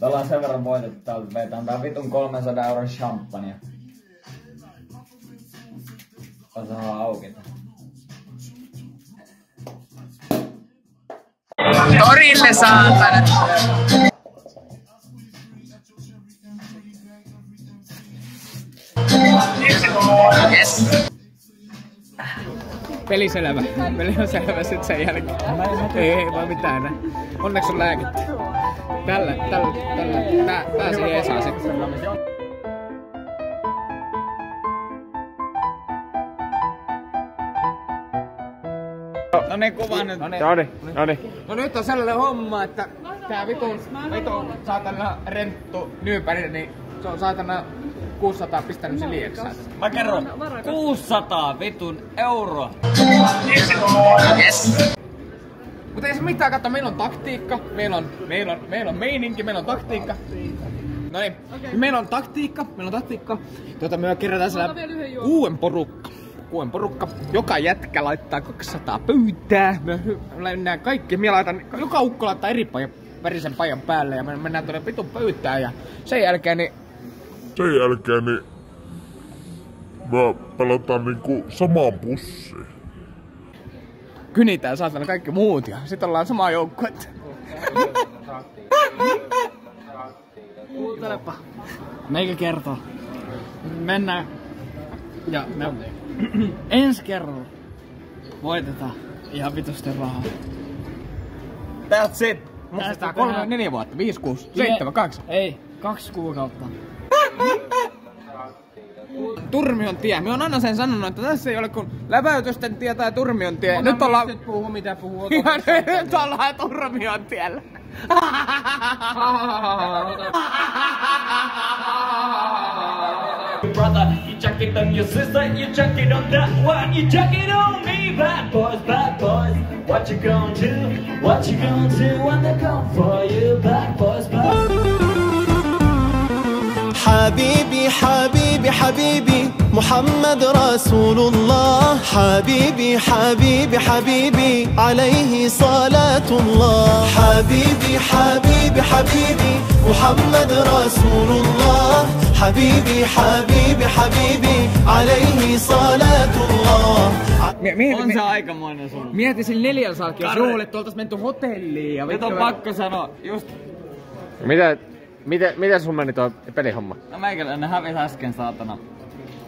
Ollaan sen verran voitettu täältä vetään tää vitun 300 € champagnea. Osaa auki. Torille saatana! Yes! Peli selvä. Peli on selvä sit sen jälkeen. Ei voi mitään enää. Onneksi on lääkettä. Tällä. Tää se jeesaa sit. No niin, kuva nyt. No nyt on sellainen homma, että tää vitun saatana renttu nyypäri, niin se on saatana 600 pistänyt se lieksään. Mä kerron, 600 vitun euroa. Yes! Mutta ei se mitään, katso, meillä on taktiikka, meillä on meininki, meillä on taktiikka. No niin, meillä on taktiikka. Me kerätään siellä kuuden porukka. Joka jätkä laittaa 200 pöytää. Me lennään kaikki, joka ukko laittaa eri värisen pajan päälle ja me mennään tuonne vitun pöytään ja sen jälkeen niin me pelataan niinku samaan pussiin. Kynitään saatana kaikki muut ja sit ollaan samaa joukkuetta. Kuuntelepa. Meikä kertoo. Mennään ja me ensi kerralla voitetaan ihan vitusti rahaa. That's it. Tästä 3-4 vuotta, 5, 6, 7, 8. Ei, 2 kuukautta. Turmion tie. Me on aina sen sanonut, että tässä ei ole kun läpäytysten tie tai Turmion tie. Nyt ollaan... Nyt puhu mitä puhuu. Nyt ollaan Turmion tiellä. Brother, you chuck it on your sister, you chuck it on that one, you chuck it on me, bad boys, bad boys. What you gonna do? What you gonna do when they come for you, bad boys, bad boys. حبيبي حبيبي حبيبي محمد رسول الله حبيبي حبيبي حبيبي عليه صلاة الله حبيبي حبيبي حبيبي محمد رسول الله حبيبي حبيبي حبيبي عليه صلاة الله. On se aikamoinen sun. Mieti sillä 400 jos juhlit, oltais menty hotelliin ja Nyt on pakko sanoa, just... Mitä sun meni tuo pelihomma? No meikäläinen hävisi äsken saatana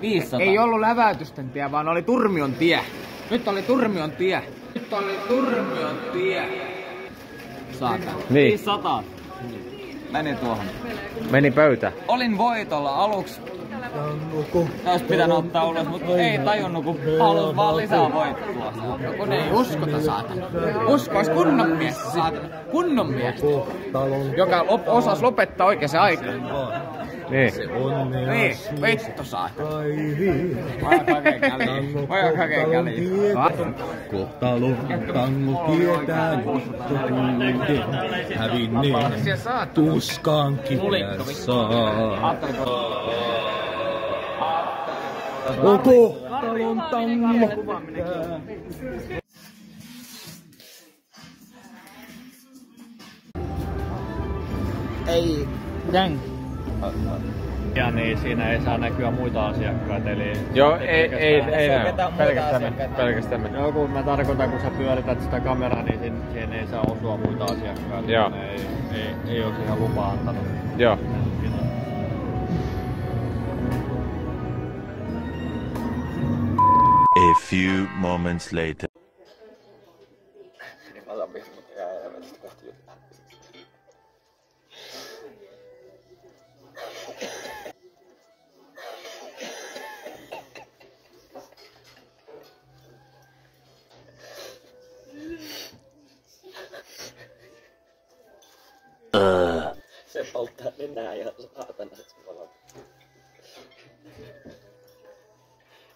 500. Ei ollut läväytysten tie, vaan oli Turmion tie. Nyt oli Turmion tie. Saatana. Niin. 500. Meni tuohon. Meni pöytä. Olin voitolla aluksi. Olisi pitänyt ottaa ulos, mutta ei tajunnut, kun halus vaan lisää voittoa. Kun ei uskota, saatana. Uskois kunnon mies, saatana. Kunnon mies. Joka osas lopettaa oikeaan aikaan. Niin. Niin, vittu saatana. Voi hakee käliin. Kohtalon tango tietää juttuuden. Hävinneen tuskaan kipeässä. On kohtalon tango. Ei, gang. Ja niin siinä ei saa näkyä muita asiakkaita, eli... Joo, ei näy. Pelkästään me. Joo, kun mä tarkoitan, kun sä pyörität sitä kameraa, niin siihen ei saa osua muita asiakkaita. Joo. Ei oo siihen lupaa antanut. Joo. A few moments later. Se polttaa nenää ja saatana, et se valaa.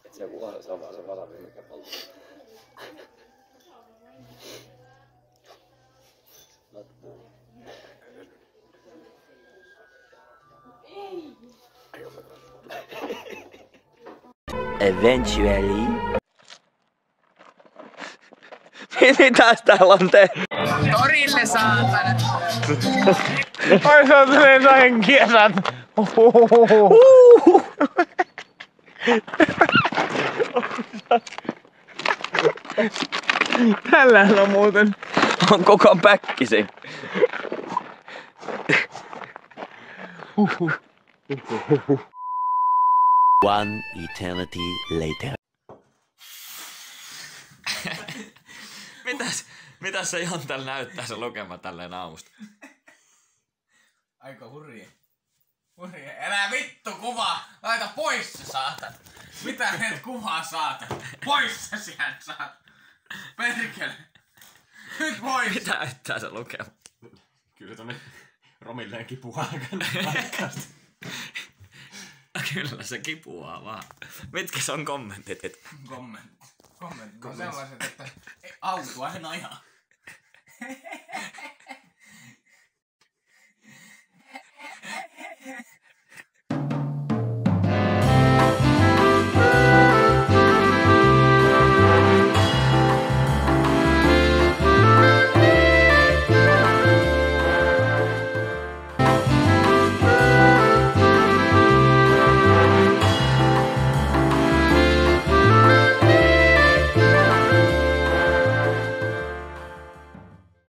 Et se vuoro, se on vaan se valavi, mikä polttaa. Eventually. Mitäs täällä on tehty? Torille saatana! Ai se on silleen henkiä saat. Tällähän on muuten. On koko ajan päkkisi. One eternity later. Mitäs se Jantel näyttää se lukema tälleen aamusta? Aika hurjia. Älä vittu kuvaa! Laita pois se saatan! Mitä net kuvaa saatan? Pois se sieltä saatan! Perkele! Nyt pois! Mitä näyttää se lukema? Kyllä tonne Romilleen kipuaa aikana. Kyllä se kipuaa vaan. Mitkä on kommentit? Kommentit on sellaiset, että autoa en aja.